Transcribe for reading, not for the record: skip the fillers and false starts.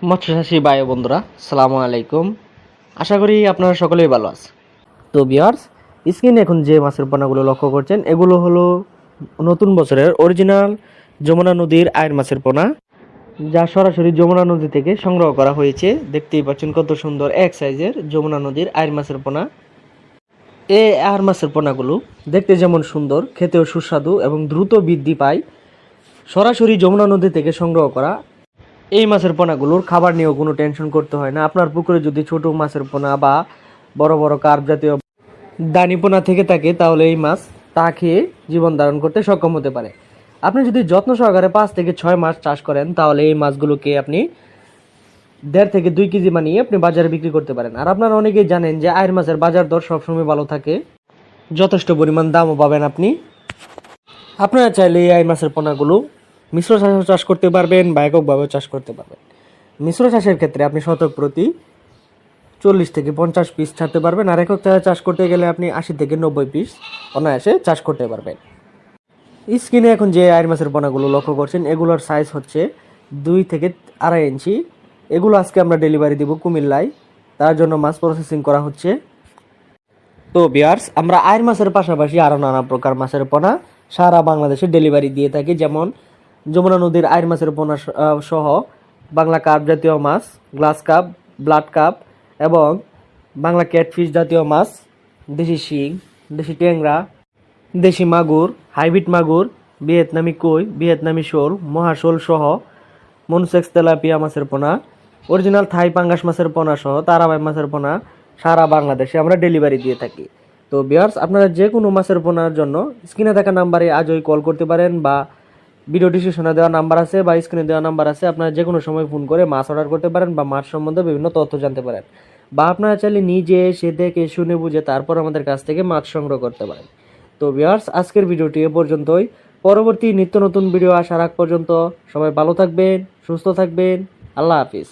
মৎস্যচাষী ভাই ও বন্ধুরা, সালামু আলাইকুম। আশা করি আপনারা সকলেই ভালো আছেন। তো ভিউয়ার্স, স্ক্রিনে এখন যে মাছের পোনাগুলো লক্ষ্য করছেন এগুলো হলো নতুন বছরের অরিজিনাল যমুনা নদীর আয়ের মাছের পোনা, যা সরাসরি যমুনা নদী থেকে সংগ্রহ করা হয়েছে। দেখতেই পাচ্ছেন কত সুন্দর এক সাইজের যমুনা নদীর আয়ের মাছের পোনা। এই আয়ের মাছের পোনাগুলো দেখতে যেমন সুন্দর, খেতেও সুস্বাদু এবং দ্রুত বৃদ্ধি পায়। সরাসরি যমুনা নদী থেকে সংগ্রহ করা এই মাছের পোনাগুলোর খাবার নিয়েও কোনো টেনশন করতে হয় না। আপনার পুকুরে যদি ছোট মাছের পোনা বা বড় বড় কার্প জাতীয় দানি পোনা থেকে থাকে, তাহলে এই মাছ তা খেয়ে জীবন ধারণ করতে সক্ষম হতে পারে। আপনি যদি যত্ন সহকারে 5 থেকে 6 মাস চাষ করেন, তাহলে এই মাছগুলোকে আপনি 1.5 থেকে 2 কেজি বানিয়ে আপনি বাজারে বিক্রি করতে পারেন। আর আপনারা অনেকেই জানেন যে আয়ের মাছের বাজার দর সবসময় ভালো থাকে, যথেষ্ট পরিমাণ দামও পাবেন আপনি। আপনারা চাইলে এই আয়ের মাছের পোনাগুলো মিশ্র চাষ করতে পারবেন বা এককভাবেও চাষ করতে পারবেন। মিশ্র চাষের ক্ষেত্রে আপনি শতক প্রতি 40 থেকে 50 পিস ছাড়তে পারবেন, আর একক চাষ করতে গেলে আপনি 80 থেকে 90 পিস অনায়াসে চাষ করতে পারবেন। স্ক্রিনে এখন যে আয়ের মাছের পোনাগুলো লক্ষ্য করছেন এগুলোর সাইজ হচ্ছে 2 থেকে 2.5 ইঞ্চি। এগুলো আজকে আমরা ডেলিভারি দিব কুমিল্লায়, তার জন্য মাছ প্রসেসিং করা হচ্ছে। তো ভিউয়ার্স, আমরা আয়ের মাছের পাশাপাশি আরও নানা প্রকার মাছের পোনা সারা বাংলাদেশে ডেলিভারি দিয়ে থাকি, যেমন যমুনা নদীর আয়ের মাছের পোনা সহ বাংলা কার্প জাতীয় মাছ, গ্লাস কাপ, ব্লাড কাপ এবং বাংলা ক্যাটফিশ জাতীয় মাছ, দেশি শিং, দেশি ট্যাংরা, দেশি মাগুর, হাইব্রিড মাগুর, ভিয়েতনামি কই, ভিয়েতনামি শোল, মহাশোল সহ মনসেক্স তেলাপিয়া মাছের পোনা, অরিজিনাল থাই পাঙ্গাস মাছের পোনা সহ তারাবাই মাছের পোনা সারা বাংলাদেশে আমরা ডেলিভারি দিয়ে থাকি। তো ভিউয়ার্স, আপনারা যে কোনো মাছের পোনার জন্য স্ক্রিনে থাকা নাম্বারে আজই কল করতে পারেন, বা ভিডিও ডিসক্রিপশনে দেওয়া নাম্বার আছে বা স্ক্রিনে দেওয়া নাম্বার আছে, আপনারা যে কোনো সময় ফোন করে মাছ অর্ডার করতে পারেন বা মাছ সম্বন্ধে বিভিন্ন তথ্য জানতে পারেন, বা আপনারা চাইলে নিজে এসে দেখে শুনে বুঝে তারপর আমাদের কাছ থেকে মাছ সংগ্রহ করতে পারেন। তো ভিউয়ার্স, আজকের ভিডিওটি এ পর্যন্তই। পরবর্তী নিত্য নতুন ভিডিও আসার আগ পর্যন্ত সবাই ভালো থাকবেন, সুস্থ থাকবেন। আল্লাহ হাফিজ।